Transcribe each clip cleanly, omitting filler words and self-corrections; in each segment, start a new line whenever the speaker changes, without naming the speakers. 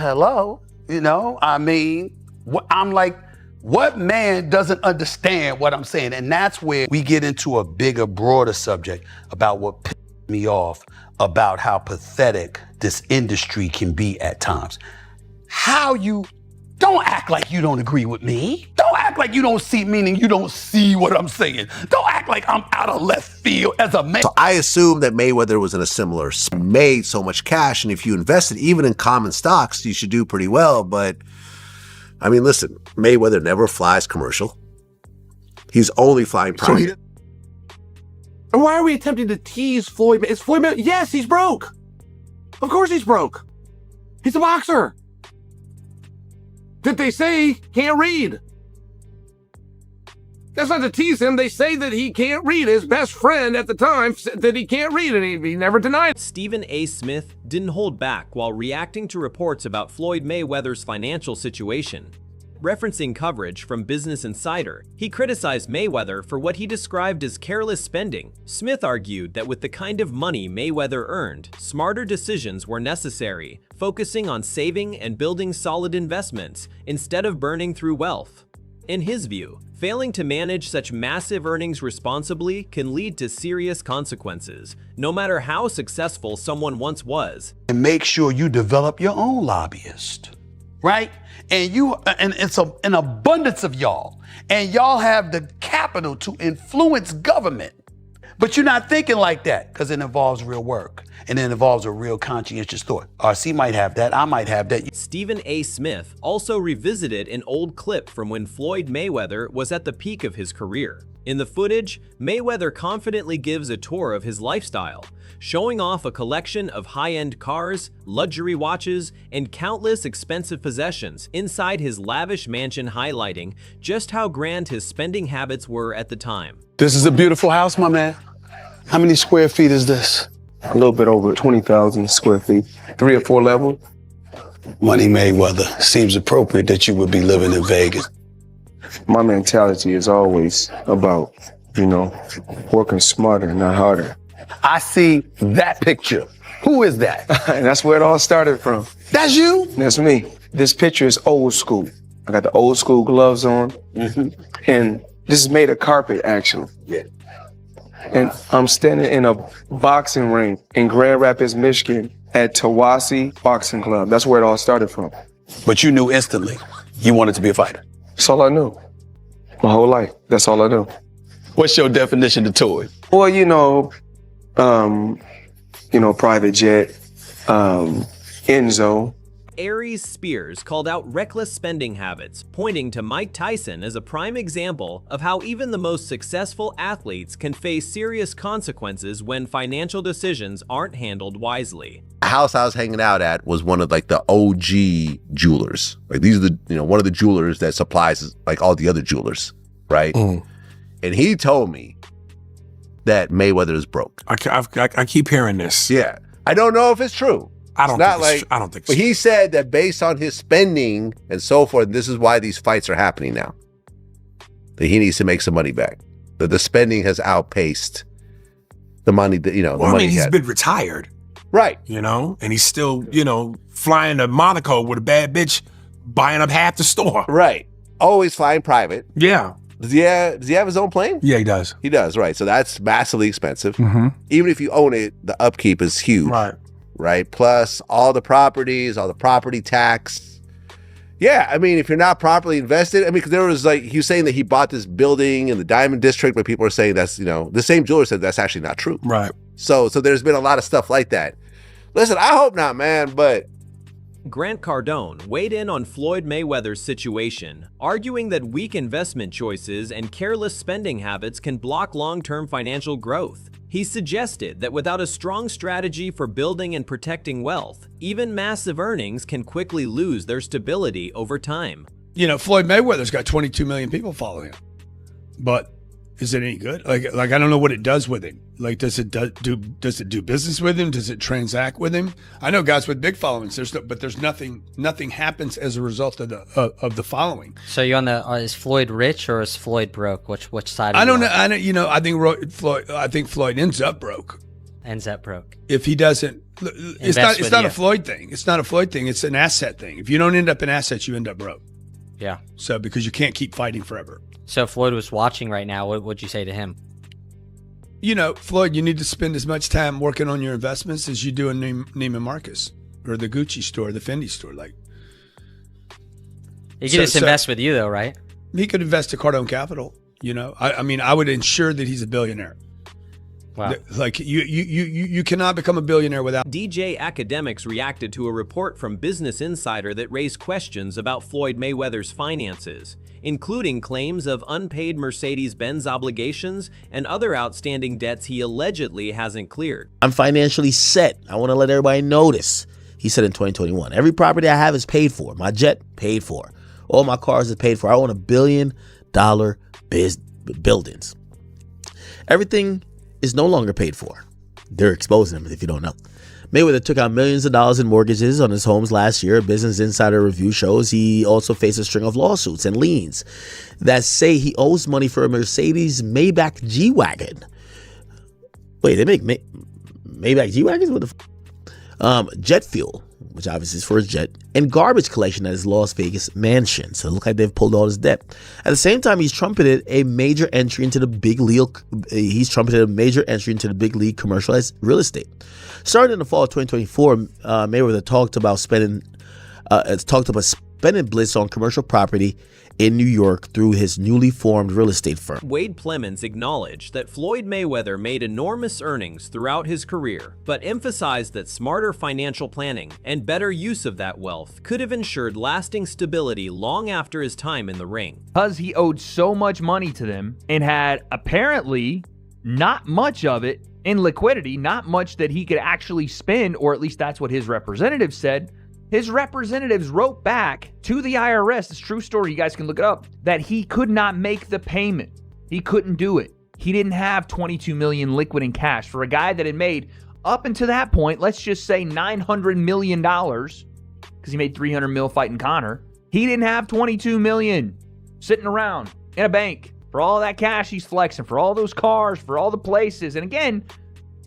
Hello, I mean, I'm like, what man doesn't understand what I'm saying? And that's where we get into a bigger, broader subject about what pisses me off about how pathetic this industry can be at times. Don't act like you don't agree with me. Don't act like you don't see, meaning you don't see what I'm saying. Don't act like I'm out of left field as a man.
So I assume that Mayweather was in a similar, made so much cash, and if you invested even in common stocks, you should do pretty well. But I mean, listen, Mayweather never flies commercial. He's only flying private.
And why are we attempting to tease Floyd? Is Floyd Mayweather? Yes, he's broke. Of course he's broke. He's a boxer. That they say can't read. That's not to tease him. They say that he can't read. His best friend at the time said that he can't read, and he never denied it.
Stephen A. Smith didn't hold back while reacting to reports about Floyd Mayweather's financial situation. Referencing coverage from Business Insider, he criticized Mayweather for what he described as careless spending. Smith argued that with the kind of money Mayweather earned, smarter decisions were necessary, focusing on saving and building solid investments instead of burning through wealth. In his view, failing to manage such massive earnings responsibly can lead to serious consequences, no matter how successful someone once was.
And make sure you develop your own lobbyist, right? And it's an abundance of y'all, and y'all have the capital to influence government. But you're not thinking like that because it involves real work and it involves a real conscientious thought. RC might have that, I might have that.
Stephen A. Smith also revisited an old clip from when Floyd Mayweather was at the peak of his career. In the footage, Mayweather confidently gives a tour of his lifestyle, showing off a collection of high-end cars, luxury watches, and countless expensive possessions inside his lavish mansion, highlighting just how grand his spending habits were at the time.
This is a beautiful house, my man. How many square feet is this?
A little bit over 20,000 square feet, 3 or 4 levels.
Money Mayweather, seems appropriate that you would be living in Vegas.
My mentality is always about, working smarter, not harder.
I see that picture. Who is that?
And that's where it all started from.
That's you?
That's me. This picture is old school. I got the old school gloves on. And this is made of carpet, actually.
Yeah.
And I'm standing in a boxing ring in Grand Rapids, Michigan at Tawasi Boxing Club. That's where it all started from.
But you knew instantly you wanted to be a fighter.
That's all I knew. My whole life. That's all I knew.
What's your definition of toy?
Well, private jet, Enzo.
Aries Spears called out reckless spending habits, pointing to Mike Tyson as a prime example of how even the most successful athletes can face serious consequences when financial decisions aren't handled wisely.
The house I was hanging out at was one of like the OG jewelers. Like these are the, one of the jewelers that supplies like all the other jewelers, right? And he told me that Mayweather is broke.
I keep hearing this.
Yeah. I don't know if it's true.
I don't think it's
But he said that based on his spending and so forth, this is why these fights are happening now. That he needs to make some money back. That the spending has outpaced the money that, the money
he's been retired.
Right.
And he's still, flying to Monaco with a bad bitch buying up half the store.
Right. Always flying private.
Yeah.
Does he have his own plane?
Yeah, he does.
He does, right. So that's massively expensive. Even if you own it, the upkeep is huge. Right. Plus all the properties, all the property tax. Yeah, I mean, if you're not properly invested, because there was he was saying that he bought this building in the Diamond District, but people are saying that's, the same jeweler said that's actually not true.
Right.
So there's been a lot of stuff like that. Listen, I hope not, man, but.
Grant Cardone weighed in on Floyd Mayweather's situation, arguing that weak investment choices and careless spending habits can block long-term financial growth. He suggested that without a strong strategy for building and protecting wealth, even massive earnings can quickly lose their stability over time.
Floyd Mayweather's got 22 million people following him. But is it any good? Like I don't know what it does with him. Like, does it do business with him? Does it transact with him? I know guys with big followings. There's nothing happens as a result of the following.
So you on the is Floyd rich or is Floyd broke? Which side?
I don't know. I think Floyd ends up broke.
ends up broke.
If he doesn't, it's not a Floyd thing. It's not a Floyd thing. It's an asset thing. If you don't end up in assets, you end up broke.
Yeah.
So because you can't keep fighting forever.
So if Floyd was watching right now, what would you say to him?
You know, Floyd, you need to spend as much time working on your investments as you do in Neiman Marcus or the Gucci store, the Fendi store. Like,
he could just invest with you, though, right?
He could invest to Cardone Capital. You know, I mean, I would ensure that he's a billionaire.
Wow.
Like you cannot become a billionaire without.
DJ Academics reacted to a report from Business Insider that raised questions about Floyd Mayweather's finances, including claims of unpaid Mercedes-Benz obligations and other outstanding debts he allegedly hasn't cleared.
I'm financially set. I want to let everybody know this. He said in 2021, every property I have is paid for. My jet, paid for. All my cars are paid for. I own $1 billion buildings. Everything is no longer paid for. They're exposing him, if you don't know. Mayweather took out millions of dollars in mortgages on his homes last year. A Business Insider review shows he also faced a string of lawsuits and liens that say he owes money for a Mercedes Maybach G-Wagon. Wait, they make Maybach G-Wagons? What the jet fuel, which obviously is for his jet, and garbage collection at his Las Vegas mansion. So it looks like they've pulled all his debt. At the same time, he's trumpeted a major entry into the big league. Commercialized real estate. Starting in the fall of 2024, Mayweather talked about spending bliss on commercial property in New York through his newly formed real estate firm.
Wade Plemons acknowledged that Floyd Mayweather made enormous earnings throughout his career, but emphasized that smarter financial planning and better use of that wealth could have ensured lasting stability long after his time in the ring.
Because he owed so much money to them and had apparently not much of it in liquidity, not much that he could actually spend, or at least that's what his representative said. His representatives wrote back to the IRS, it's a true story, you guys can look it up, that he could not make the payment. He couldn't do it. He didn't have $22 million liquid in cash. For a guy that had made, up until that point, let's just say $900 million, because he made $300 million fighting Conor, he didn't have $22 million sitting around in a bank for all that cash he's flexing, for all those cars, for all the places. And again,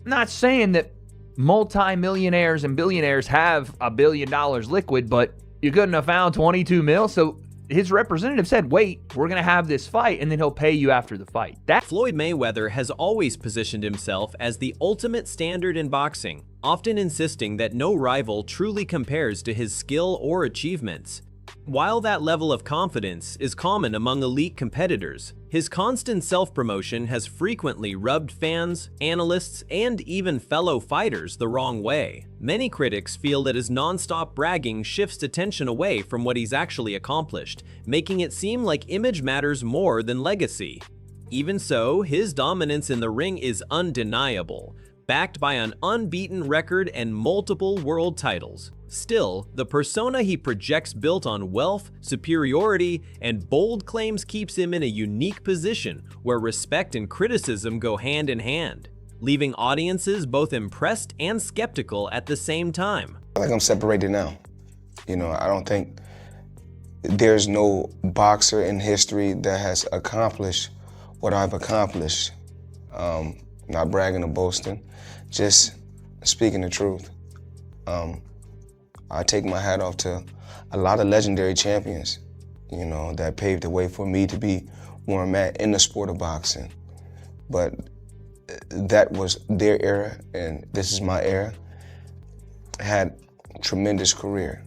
I'm not saying that multi-millionaires and billionaires have $1 billion liquid, but you couldn't have found 22 mil. So his representative said, wait, we're going to have this fight and then he'll pay you after the fight.
Floyd Mayweather has always positioned himself as the ultimate standard in boxing, often insisting that no rival truly compares to his skill or achievements. While that level of confidence is common among elite competitors, his constant self-promotion has frequently rubbed fans, analysts, and even fellow fighters the wrong way. Many critics feel that his non-stop bragging shifts attention away from what he's actually accomplished, making it seem like image matters more than legacy. Even so, his dominance in the ring is undeniable, backed by an unbeaten record and multiple world titles. Still, the persona he projects built on wealth, superiority, and bold claims keeps him in a unique position where respect and criticism go hand in hand, leaving audiences both impressed and skeptical at the same time.
I think I'm separated now. You know, I don't think there's no boxer in history that has accomplished what I've accomplished. Not bragging or boasting, just speaking the truth. I take my hat off to a lot of legendary champions, you know, that paved the way for me to be where I'm at in the sport of boxing. But that was their era, and this is my era. I had a tremendous career.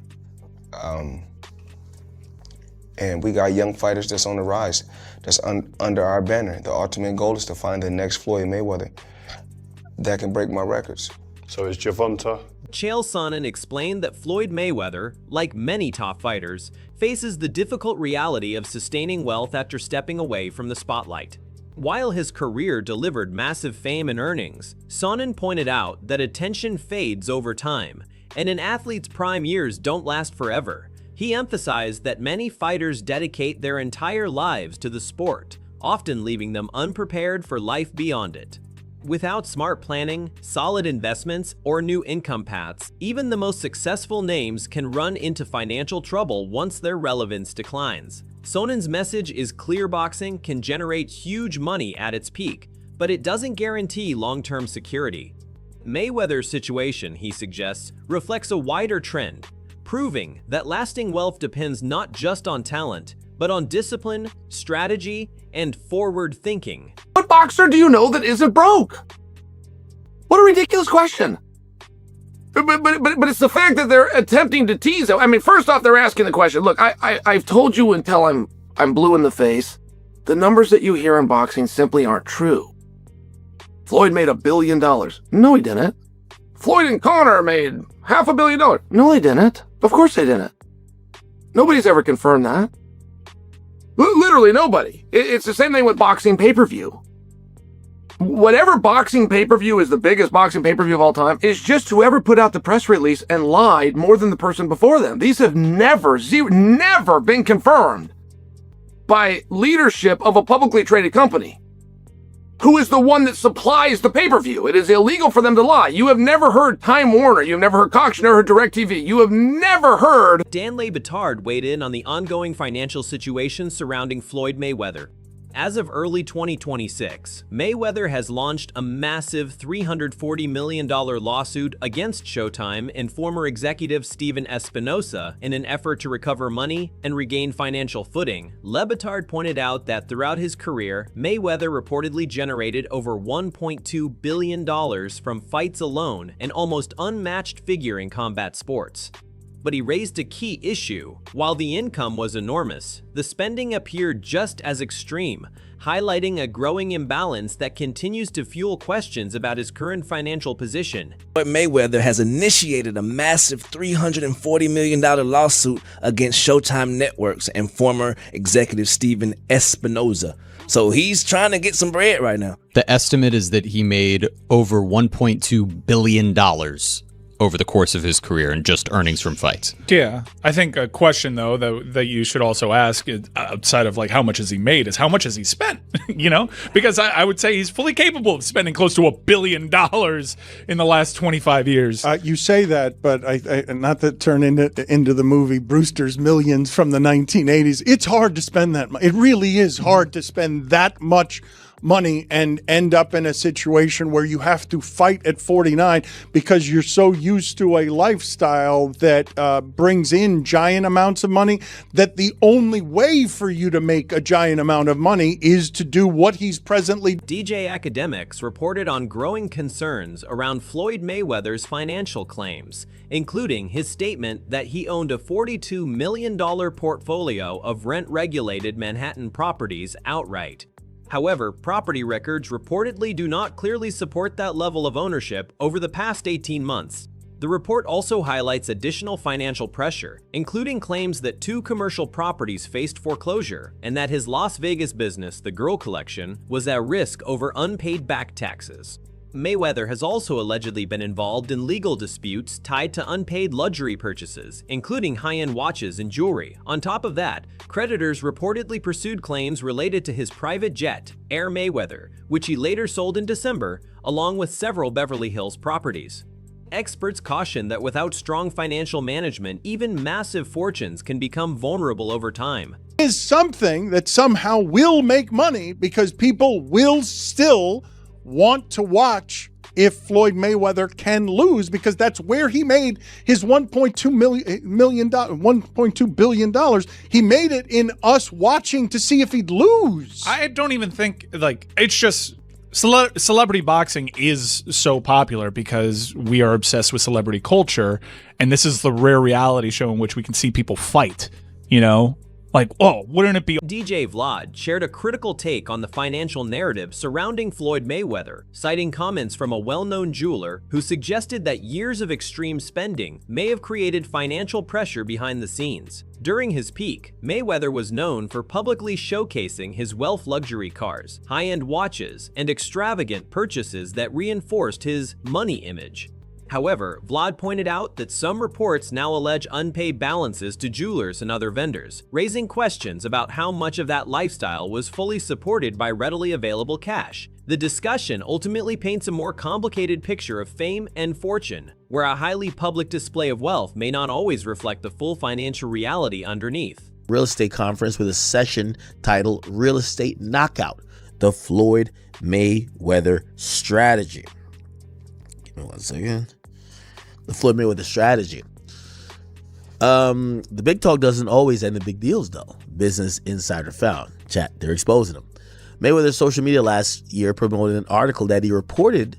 And we got young fighters that's on the rise, that's under our banner. The ultimate goal is to find the next Floyd Mayweather that can break my records.
So is Gervonta?
Chael Sonnen explained that Floyd Mayweather, like many top fighters, faces the difficult reality of sustaining wealth after stepping away from the spotlight. While his career delivered massive fame and earnings, Sonnen pointed out that attention fades over time, and an athlete's prime years don't last forever. He emphasized that many fighters dedicate their entire lives to the sport, often leaving them unprepared for life beyond it. Without smart planning, solid investments, or new income paths, even the most successful names can run into financial trouble once their relevance declines. Sonnen's message is clear: boxing can generate huge money at its peak, but it doesn't guarantee long-term security. Mayweather's situation, he suggests, reflects a wider trend, proving that lasting wealth depends not just on talent, but on discipline, strategy, and forward thinking.
What boxer do you know that isn't broke? What a ridiculous question. But it's the fact that they're attempting to tease it. I mean, first off, they're asking the question. Look, I've told you until I'm blue in the face. The numbers that you hear in boxing simply aren't true. Floyd made $1 billion. No, he didn't. Floyd and Conor made $500 million. No, they didn't. Of course they didn't. Nobody's ever confirmed that. Literally nobody. It's the same thing with boxing pay-per-view. Whatever boxing pay-per-view is the biggest boxing pay-per-view of all time is just whoever put out the press release and lied more than the person before them. These have never been confirmed by leadership of a publicly traded company, who is the one that supplies the pay-per-view. It is illegal for them to lie. You have never heard Time Warner. You've never heard Cox. You've never heard DirecTV. You have never heard...
Dan Le Batard weighed in on the ongoing financial situation surrounding Floyd Mayweather. As of early 2026, Mayweather has launched a massive $340 million lawsuit against Showtime and former executive Steven Espinosa in an effort to recover money and regain financial footing. Le Batard pointed out that throughout his career, Mayweather reportedly generated over $1.2 billion from fights alone, an almost unmatched figure in combat sports. But he raised a key issue. While the income was enormous, the spending appeared just as extreme, highlighting a growing imbalance that continues to fuel questions about his current financial position.
Floyd Mayweather has initiated a massive $340 million lawsuit against Showtime Networks and former executive Steven Espinosa. So he's trying to get some bread right now.
The estimate is that he made over $1.2 billion over the course of his career and just earnings from fights.
Yeah. I think a question, though, that you should also ask outside of like how much has he made is how much has he spent, you know? Because I would say he's fully capable of spending close to $1 billion in the last 25 years.
You say that, but I not to turn into the movie Brewster's Millions from the 1980s. It's hard to spend that money. It really is hard to spend that much money and end up in a situation where you have to fight at 49 because you're so used to a lifestyle that brings in giant amounts of money that the only way for you to make a giant amount of money is to do what he's presently.
DJ Academics reported on growing concerns around Floyd Mayweather's financial claims, including his statement that he owned a $42 million portfolio of rent-regulated Manhattan properties outright. However, property records reportedly do not clearly support that level of ownership over the past 18 months. The report also highlights additional financial pressure, including claims that 2 commercial properties faced foreclosure and that his Las Vegas business, the Girl Collection, was at risk over unpaid back taxes. Mayweather has also allegedly been involved in legal disputes tied to unpaid luxury purchases, including high-end watches and jewelry. On top of that, creditors reportedly pursued claims related to his private jet, Air Mayweather, which he later sold in December, along with several Beverly Hills properties. Experts caution that without strong financial management, even massive fortunes can become vulnerable over time.
Is something that somehow will make money because people will still want to watch if Floyd Mayweather can lose, because that's where he made his $1.2 billion. He made it in us watching to see if he'd lose.
I don't even think, like, it's just celebrity boxing is so popular because we are obsessed with celebrity culture, and this is the rare reality show in which we can see people fight, you know? Like, oh, wouldn't it be...
DJ Vlad shared a critical take on the financial narrative surrounding Floyd Mayweather, citing comments from a well-known jeweler who suggested that years of extreme spending may have created financial pressure behind the scenes. During his peak, Mayweather was known for publicly showcasing his wealth, luxury cars, high-end watches, and extravagant purchases that reinforced his money image. However, Vlad pointed out that some reports now allege unpaid balances to jewelers and other vendors, raising questions about how much of that lifestyle was fully supported by readily available cash. The discussion ultimately paints a more complicated picture of fame and fortune, where a highly public display of wealth may not always reflect the full financial reality underneath.
Real estate conference with a session titled Real Estate Knockout, the Floyd Mayweather Strategy. 1 second. The Floyd Mayweather strategy. The big talk doesn't always end in big deals, though. Business Insider found. Chat, they're exposing them. Mayweather's social media last year promoted an article that he reported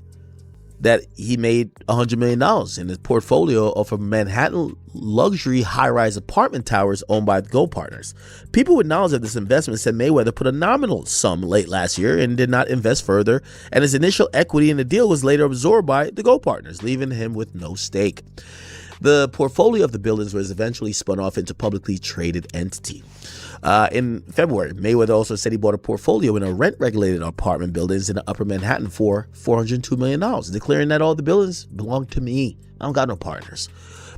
that he made $100 million in his portfolio of a Manhattan luxury high-rise apartment towers owned by the Gold Partners. People with knowledge of this investment said Mayweather put a nominal sum late last year and did not invest further, and his initial equity in the deal was later absorbed by the Gold Partners, leaving him with no stake. The portfolio of the buildings was eventually spun off into a publicly traded entity. In February, Mayweather also said he bought a portfolio in a rent-regulated apartment buildings in the Upper Manhattan for $402 million, declaring that all the buildings belong to me. I don't got no partners.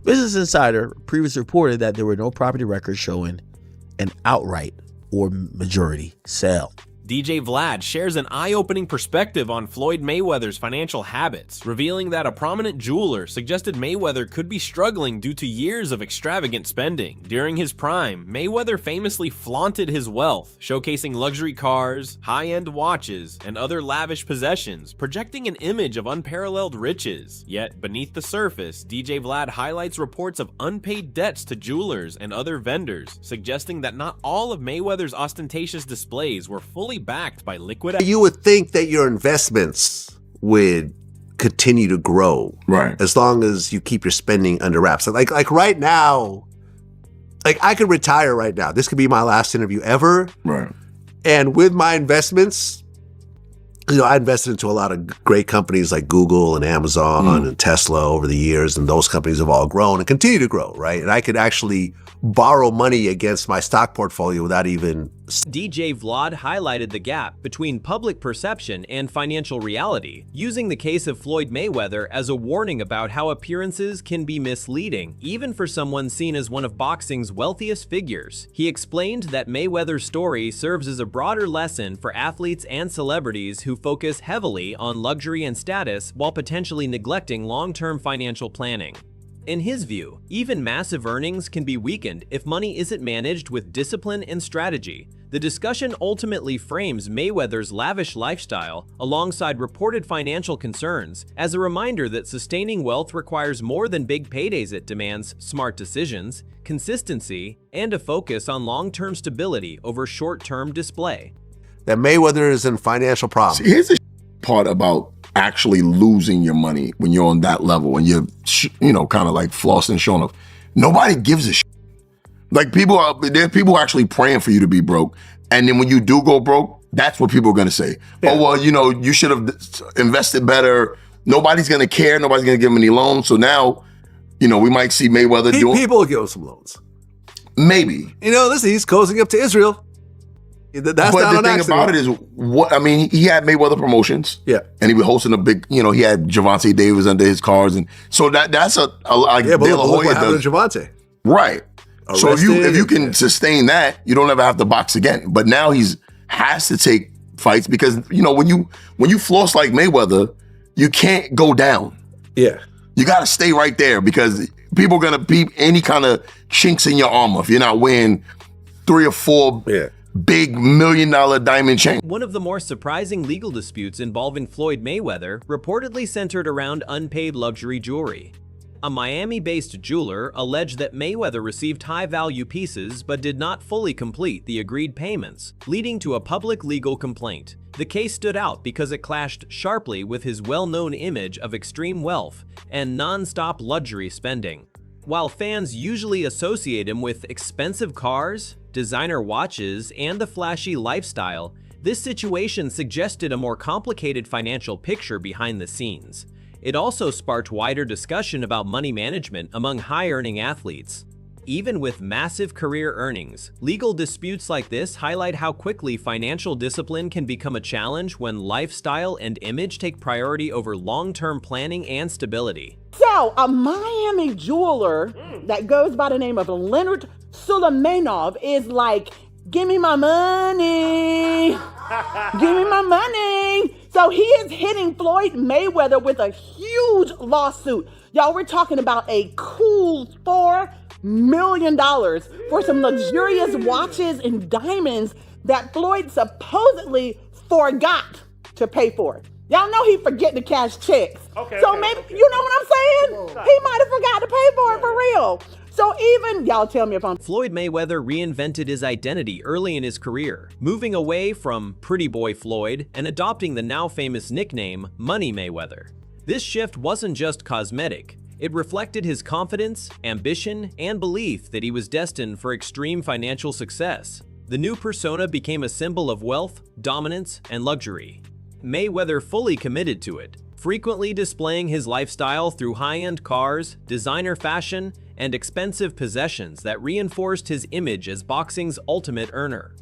Business Insider previously reported that there were no property records showing an outright or majority sale.
DJ Vlad shares an eye-opening perspective on Floyd Mayweather's financial habits, revealing that a prominent jeweler suggested Mayweather could be struggling due to years of extravagant spending. During his prime, Mayweather famously flaunted his wealth, showcasing luxury cars, high-end watches, and other lavish possessions, projecting an image of unparalleled riches. Yet, beneath the surface, DJ Vlad highlights reports of unpaid debts to jewelers and other vendors, suggesting that not all of Mayweather's ostentatious displays were fully backed by liquidity.
You would think that your investments would continue to grow,
right?
As long as you keep your spending under wraps. Like right now, like I could retire right now. This could be my last interview ever,
right?
And with my investments, you know, I invested into a lot of great companies like Google and Amazon and Tesla over the years, and those companies have all grown and continue to grow, right? And I could actually borrow money against my stock portfolio without even...
DJ Vlad highlighted the gap between public perception and financial reality, using the case of Floyd Mayweather as a warning about how appearances can be misleading, even for someone seen as one of boxing's wealthiest figures. He explained that Mayweather's story serves as a broader lesson for athletes and celebrities who focus heavily on luxury and status while potentially neglecting long-term financial planning. In his view, even massive earnings can be weakened if money isn't managed with discipline and strategy. The discussion ultimately frames Mayweather's lavish lifestyle alongside reported financial concerns as a reminder that sustaining wealth requires more than big paydays. It demands smart decisions, consistency, and a focus on long-term stability over short-term display.
That Mayweather is in financial problems.
See, here's the part about actually losing your money when you're on that level and you're, kind of like flossing and showing off. Nobody gives a shit. Like there are people actually praying for you to be broke. And then when you do go broke, that's what people are going to say. Yeah. Oh, well, you should have invested better. Nobody's going to care. Nobody's going to give him any loans. So now, we might see Mayweather doing.
People will give him some loans.
Maybe.
Listen, he's cozying up to Israel. That's
but the thing about it is, he had Mayweather Promotions.
Yeah.
And he was hosting a big, he had Gervonta Davis under his cars. And so that's a like
yeah, but
De La
look what
Hoya
happened to Gervonta.
Right.
Arrested.
So if you can sustain that, you don't ever have to box again. But now has to take fights because, when you floss like Mayweather, you can't go down.
Yeah.
You got to stay right there because people are going to peep any kind of chinks in your armor if you're not wearing 3 or 4 big $1 million diamond chain.
One of the more surprising legal disputes involving Floyd Mayweather reportedly centered around unpaid luxury jewelry. A Miami-based jeweler alleged that Mayweather received high-value pieces but did not fully complete the agreed payments, leading to a public legal complaint. The case stood out because it clashed sharply with his well-known image of extreme wealth and non-stop luxury spending. While fans usually associate him with expensive cars, designer watches, and the flashy lifestyle, this situation suggested a more complicated financial picture behind the scenes. It also sparked wider discussion about money management among high-earning athletes. Even with massive career earnings, legal disputes like this highlight how quickly financial discipline can become a challenge when lifestyle and image take priority over long-term planning and stability.
So, a Miami jeweler that goes by the name of Leonard Suleymanov is like, give me my money, give me my money. So he is hitting Floyd Mayweather with a huge lawsuit. Y'all, we're talking about a cool $4 million for some luxurious watches and diamonds that Floyd supposedly forgot to pay for. Y'all know he forget to cash checks.
Okay,
So
okay,
maybe,
okay.
you know what I'm saying? He might have forgot to pay for it for real. So even, y'all tell me if I'm...
Floyd Mayweather reinvented his identity early in his career, moving away from Pretty Boy Floyd and adopting the now famous nickname Money Mayweather. This shift wasn't just cosmetic. It reflected his confidence, ambition, and belief that he was destined for extreme financial success. The new persona became a symbol of wealth, dominance, and luxury. Mayweather fully committed to it, frequently displaying his lifestyle through high-end cars, designer fashion, and expensive possessions that reinforced his image as boxing's ultimate earner.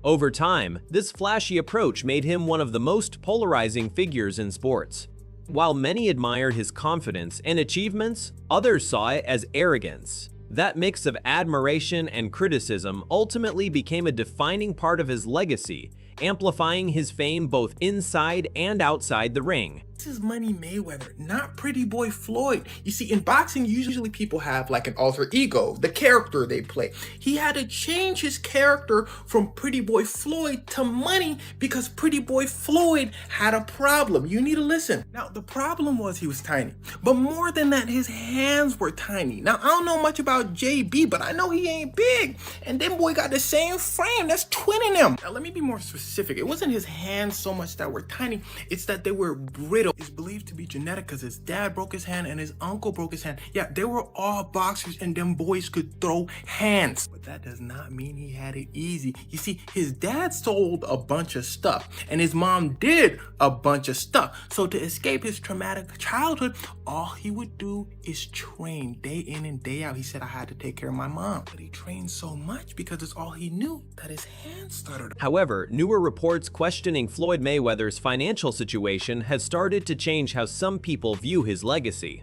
Over time, this flashy approach made him one of the most polarizing figures in sports. While many admired his confidence and achievements, others saw it as arrogance. That mix of admiration and criticism ultimately became a defining part of his legacy, amplifying his fame both inside and outside the ring.
This is Money Mayweather, not Pretty Boy Floyd. You see, in boxing, usually people have like an alter ego, the character they play. He had to change his character from Pretty Boy Floyd to Money because Pretty Boy Floyd had a problem. You need to listen. Now, the problem was he was tiny, but more than that, his hands were tiny. Now, I don't know much about JB, but I know he ain't big. And them boy got the same frame. That's twinning him. Now, let me be more specific. It wasn't his hands so much that were tiny. It's that they were brittle. It's believed to be genetic because his dad broke his hand and his uncle broke his hand. Yeah, they were all boxers and them boys could throw hands. But that does not mean he had it easy. You see, his dad sold a bunch of stuff and his mom did a bunch of stuff. So to escape his traumatic childhood, all he would do is train day in and day out. He said, I had to take care of my mom. But he trained so much because it's all he knew that his hands started.
However, newer reports questioning Floyd Mayweather's financial situation has started to change how some people view his legacy.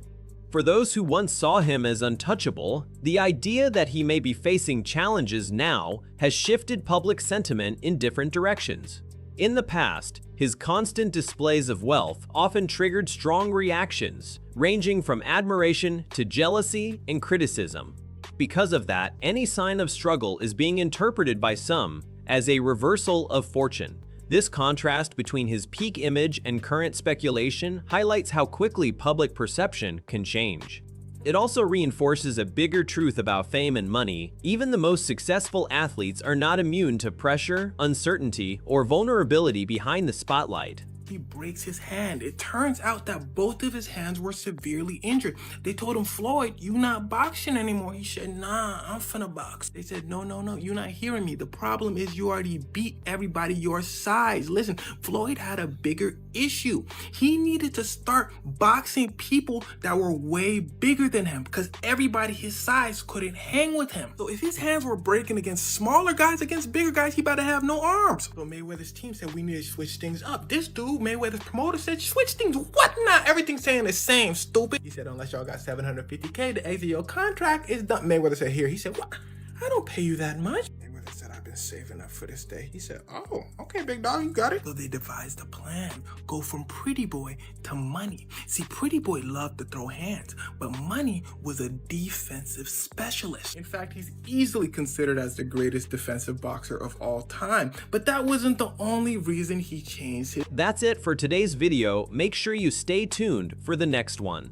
For those who once saw him as untouchable, the idea that he may be facing challenges now has shifted public sentiment in different directions. In the past, his constant displays of wealth often triggered strong reactions, ranging from admiration to jealousy and criticism. Because of that, any sign of struggle is being interpreted by some as a reversal of fortune. This contrast between his peak image and current speculation highlights how quickly public perception can change. It also reinforces a bigger truth about fame and money. Even the most successful athletes are not immune to pressure, uncertainty, or vulnerability behind the spotlight.
He breaks his hand. It turns out that both of his hands were severely injured. They told him, Floyd, you not boxing anymore. He said, nah, I'm finna box. They said, no, you're not hearing me. The problem is you already beat everybody your size. Listen, Floyd had a bigger issue. He needed to start boxing people that were way bigger than him because everybody his size couldn't hang with him. So if his hands were breaking against smaller guys, against bigger guys, he better have no arms. So Mayweather's team said, we need to switch things up. This dude, Mayweather's promoter, said, switch things. What not? Everything's saying the same, stupid. He said, unless y'all got $750K to exit your contract, it's done. Mayweather said, here. He said, what? I don't pay you that much. Mayweather said, I've been saving up for this day. He said, oh, okay, big dog, you got it. So they devised a plan. Go from Pretty Boy to Money. See, Pretty Boy loved to throw hands, but Money was a defensive specialist. In fact, he's easily considered as the greatest defensive boxer of all time. But that wasn't the only reason he changed his...
That's it for today's video. Make sure you stay tuned for the next one.